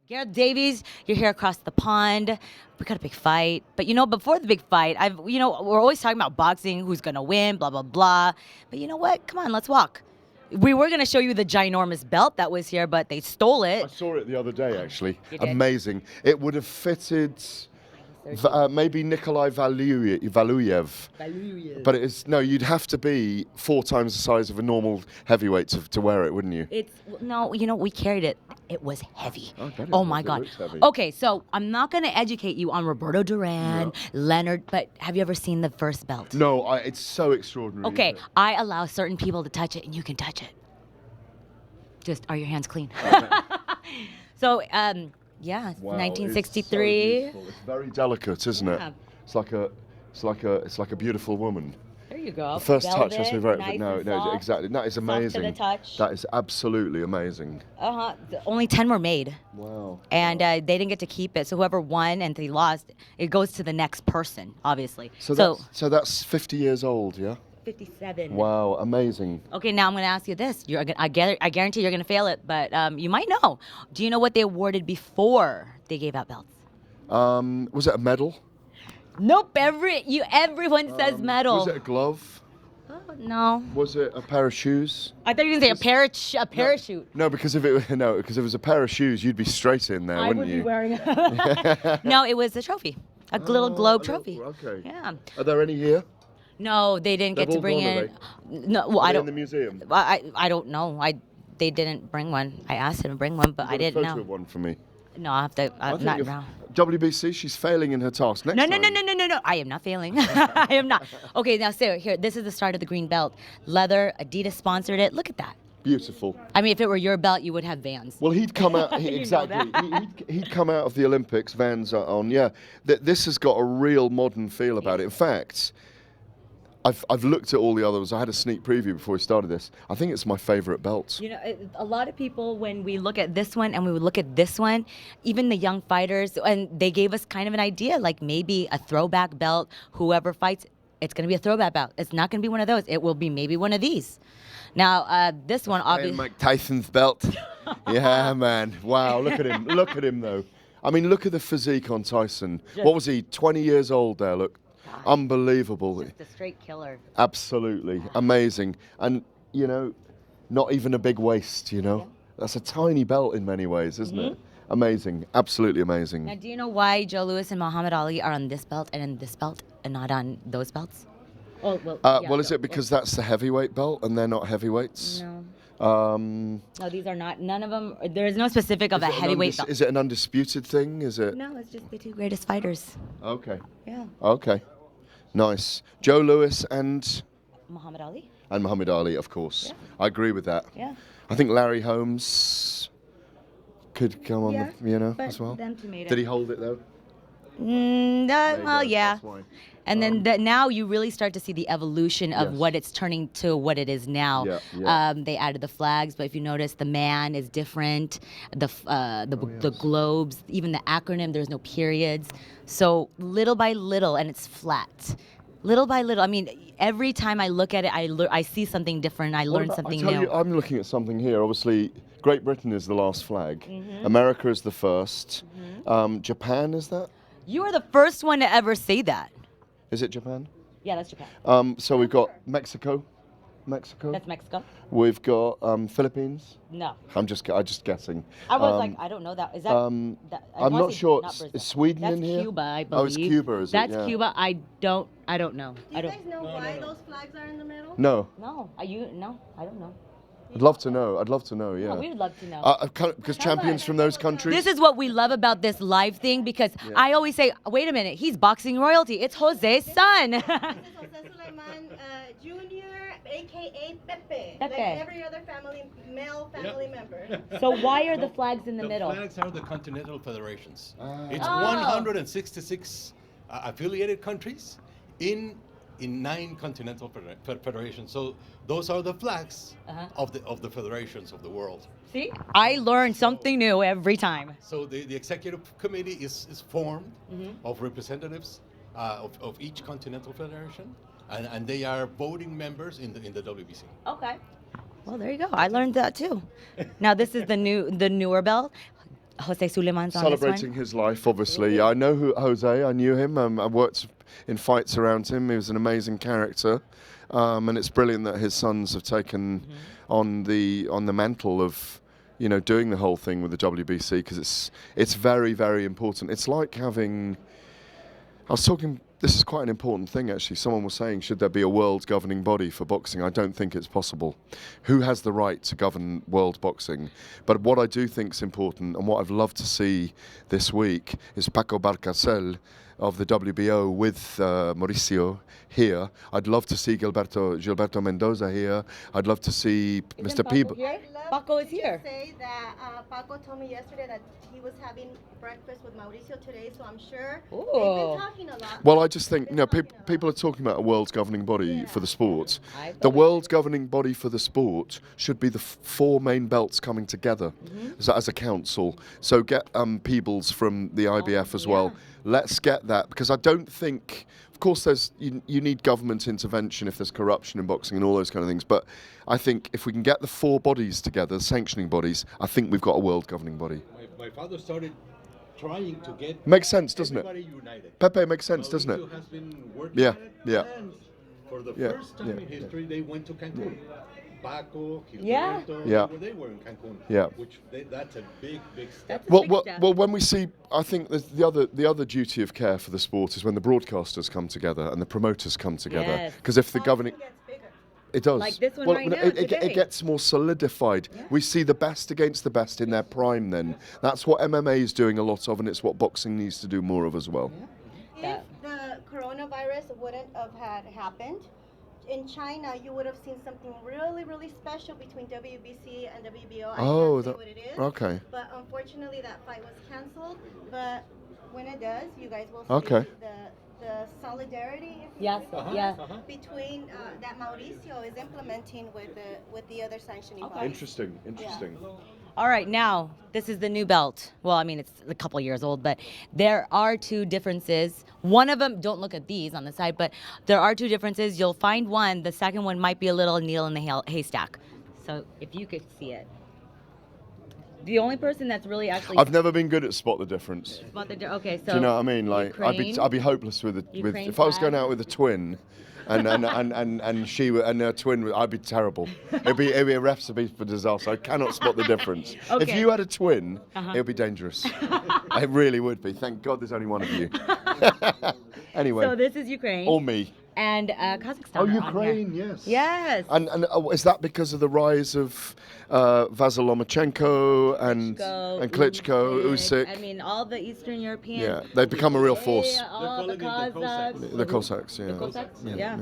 Garret Davis, you're here across the pond. We got a big fight. But before the big fight, we're always talking about boxing, who's gonna win, blah, blah, blah. But you know what? Come on, let's walk. We were gonna show you the ginormous belt that was here, but they stole I it. saw it the other day, actually. You did? Amazing. It would have fitted maybe Nikolai Valuyev. But you'd have to be 4 times the size of a normal heavyweight to wear it, wouldn't you? We carried it. It was heavy. Okay, Oh my it God. looks heavy. Okay, so I'm not gonna educate you on Roberto Duran, Leonard, but have you ever seen the first belt? No, it's so extraordinary. Okay, isn't it? I allow certain people to touch it, and you can touch it. Just, are your hands clean? So, yeah, Wow, 1963. It's very delicate, isn't it? Yeah. It's like a beautiful woman. There you go. The first touch has to be very. nice No, and soft, exactly. That is soft amazing. to the touch. That is absolutely amazing. Only 10 were made, Wow. and they didn't get to keep it. So whoever won and they lost, it goes to the next person, obviously. So that's 50 years old, yeah. 57. Wow, amazing. Okay, now I'm going to ask you this. I guarantee you're going to fail it, but you might know. Do you know what they awarded before they gave out belts? Was it a medal? Nope. Everyone says medal. Was it a glove? Oh, no. Was it a pair of shoes? I thought you were going to say a parachute. No, because if it was a pair of shoes, you'd be straight in there, I wouldn't would you? be wearing No, it was a trophy. A little globe trophy. Okay. Yeah. Are there any here? No, they didn't get They've to all bring gone, in. are No, well, Are I they don't. in the museum? I don't know. They didn't bring one. I asked them to bring one, but I didn't Got a photo know. of one for me. No, I have to. I think Not if- now. WBC, she's failing in her task. Next No. time. I am not failing. I am not. Okay, now Sarah, here. This is the start of the green belt. Leather. Adidas sponsored it. Look at that. Beautiful. I mean, if it were your belt, you would have Vans. Well, he'd come out You know exactly. He'd come out of the Olympics. Vans are on. Yeah, this has got a real modern feel about it. In fact, I've looked at all the others. I had a sneak preview before we started this. I think it's my favourite belt. A lot of people, when we look at this one and we would look at this one, even the young fighters, and they gave us kind of an idea, like maybe a throwback belt. Whoever fights, it's going to be a throwback belt. It's not going to be one of those. It will be maybe one of these. Now, this one obviously. Mike Tyson's belt. Yeah, man. Wow, look at him. Look at him, though. I mean, look at the physique on Tyson. What was he? 20 years old there. Look. Unbelievable. Just a straight killer. Absolutely amazing. And not even a big waist, That's a tiny belt in many ways, isn't it? Amazing. Absolutely amazing. Now, do you know why Joe Louis and Muhammad Ali are on this belt and in this belt and not on those belts? Well, is it because that's the heavyweight belt and they're not heavyweights? No. No, these are not. None of them. There is no specific of a heavyweight belt. Is it an undisputed thing? Is it? No, it's just the 2 greatest fighters. Okay. Yeah. Okay. Nice. Joe Louis and Muhammad Ali. Muhammad Ali, of course. Yeah. I agree with that. Yeah. I think Larry Holmes could come on, but as well. them two made it. Did he hold it though? Well, yeah. That's why. And then now you really start to see the evolution of Yes. what it's turning to what it is now. Yeah. They added the flags, but if you notice, the man is different. The globes, even the acronym, there's no periods. So little by little, and it's flat. Little by little. I mean, every time I look at it, I see something different. I learn something I tell new. you, I'm looking at something here. Obviously, Great Britain is the last flag. America is the first. Japan is that? You are the first one to ever say that. Is it Japan? Yeah, that's Japan. So we've got Mexico. That's Mexico. We've got Philippines. No. I'm just guessing. I was I don't know that. Is that? I'm not sure. Is Sweden That's in here? Cuba, I believe. Oh, it's Cuba, is it? That's Yeah. Cuba. I don't know. Do you guys know why those flags are in the middle? No. No. Are you? No, I don't know. I'd love to know. Yeah. Oh, we would love to know. Because champions from those countries. This is what we love about this live thing because I always say, wait a minute, he's boxing royalty. It's Jose's son. This is Jose Sulaiman Jr., aka Pepe, like every other male family member. So why are the flags in the middle? The flags are the continental federations. It's Oh. 166 affiliated countries in 9 continental federations. So those are the flags of the federations of the world. See, I learn something new every time. So the executive committee is formed of representatives of each continental federation, and they are voting members in the WBC. Okay. Well, there you go. I learned that too. Now this is the newer belt. Jose Suleiman's on Celebrating this his life, obviously. I know Jose. I knew him. I worked in fights around him. He was an amazing character, and it's brilliant that his sons have taken on the mantle of, doing the whole thing with the WBC, because it's very, very important. It's like having. I was talking. This is quite an important thing, actually. Someone was saying, should there be a world governing body for boxing? I don't think it's possible. Who has the right to govern world boxing? But what I do think is important, and what I've loved to see this week, is Paco Barcasel of the WBO with Mauricio here. I'd love to see Gilberto Mendoza here. I'd love to see Mr. Peebles. Paco is here. Say that Paco told me yesterday that he was having breakfast with Mauricio today, so I'm sure they've been talking a lot. Well, I just think, people are talking about a world governing body for the sport. The world governing body for the sport should be the four main belts coming together as a council. So get Peebles from the IBF as well. Let's get that, because I don't think, of course, you need government intervention if there's corruption in boxing and all those kind of things. But I think if we can get the four bodies together, the sanctioning bodies, I think we've got a world governing body. My father started trying to get Makes sense, doesn't it? everybody united. Pepe, makes sense, doesn't it? Mauricio has been working Yeah, on it, yeah. and for the Yeah, first time yeah, in history, they went to Cancun. Paco, Yeah. Gilberto, they were in Cancun. Yeah. That's a big step. Well, when we see, I think the other duty of care for the sport is when the broadcasters come together and the promoters come together. Yes. Because if the governing, Gets bigger. it does. Like this one well, right no, now, it today. gets more solidified. Yeah. We see the best against the best in their prime. Then that's what MMA is doing a lot of, and it's what boxing needs to do more of as well. If the coronavirus wouldn't have had happened, in China, you would have seen something really, really special between WBC and WBO. I can't say what it is. Okay. But unfortunately, that fight was canceled. But when it does, you guys will see Okay. the solidarity, if you Yes, will, yes. between that Mauricio is implementing with the other sanctioning Okay. bodies. Interesting. All right, now this is the new belt. Well, I mean, it's a couple years old, but there are two differences. One of them, don't look at these on the side, but there are two differences. You'll find one. The second one might be a little needle in the haystack. So if you could see it. The only person that's really actually I've never been good at spot the difference. okay, so Do you know what I mean? Like Ukraine, I'd be hopeless with Ukraine if I was flag. going out with a twin, and she and her twin, I'd be terrible. It'd be a recipe for disaster. I cannot spot the difference. If Okay. you had a twin, it would be dangerous. It really would be. Thank God there's only one of you. Anyway, So this is Ukraine or me. and Kazakhstan. Oh, are on here. Ukraine, yes. Yes. And is that because of the rise of Vasyl Lomachenko and Klitschko, Usyk? I mean, all the Eastern Europeans. Yeah, they've become a real force. Yeah, all the calling it the Cossacks. The Cossacks, yeah. The Cossacks, yeah.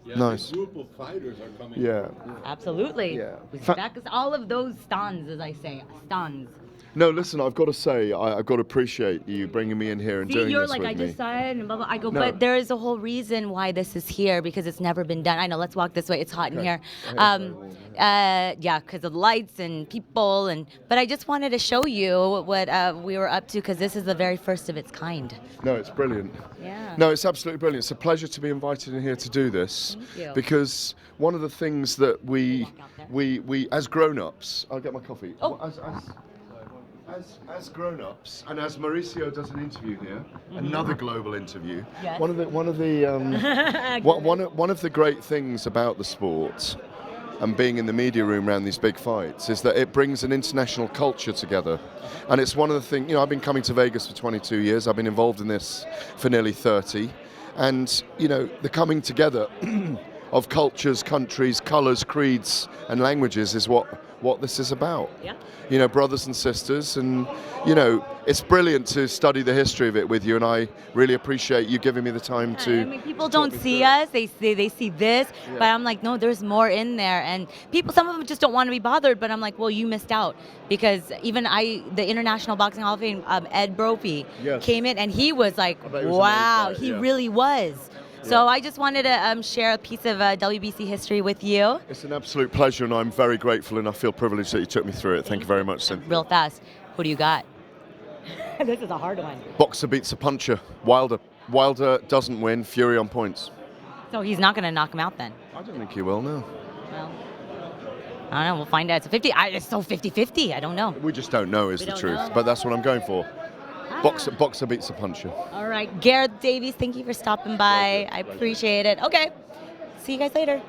Yeah, Nice. A group of fighters are coming. Yeah. Absolutely. Yeah. That's all of those stans, as I say, stans. No, listen, I've got to say, I've got to appreciate you bringing me in here and See, doing you're this like, with I me. just saw it, and blah, blah. I go, No. but there is a whole reason why this is here, because it's never been done. I know, let's walk this way. It's hot in Okay. here. I hear it's very warm, Yeah, because of the lights and people. But I just wanted to show you what we were up to, because this is the very first of its kind. No, it's brilliant. Yeah. No, it's absolutely brilliant. It's a pleasure to be invited in here to do this. Thank you. Because one of the things that we Walk out there. we as grown-ups, I'll get my coffee. Oh. As grown-ups, and as Mauricio does an interview here, another global interview. Yes. One of the one of the great things about the sport and being in the media room around these big fights is that it brings an international culture together. And it's one of the things, I've been coming to Vegas for 22 years. I've been involved in this for nearly 30. And, the coming together of cultures, countries, colours, creeds, and languages is what this is about. Yeah. Brothers and sisters, and it's brilliant to study the history of it with you, and I really appreciate you giving me the time to. I mean, people to talk don't me see through it. us; they see this. But I'm like, no, there's more in there, and some of them just don't want to be bothered. But I'm like, well, you missed out, because even the International Boxing Hall of Fame, Ed Brophy, Yes. came in, and he was like, I bet he was wow, amazed by it, he yeah. really was. So I just wanted to share a piece of WBC history with you, It's an absolute pleasure, and I'm very grateful, and I feel privileged that you took me through it. Thank you very much, Cynthia. real fast. Who do you got? This is a hard one. Boxer beats a puncher. Wilder doesn't win. Fury on points. So he's not going to knock him out then. I don't think he will. No. Well, I don't know. We'll find out. It's 50. It's so 50-50. I don't know. We just don't know is We the don't truth, know. but that's what I'm going for. Boxer beats a puncher. All right. Garret Davis, thank you for stopping by. I appreciate it. Okay. See you guys later.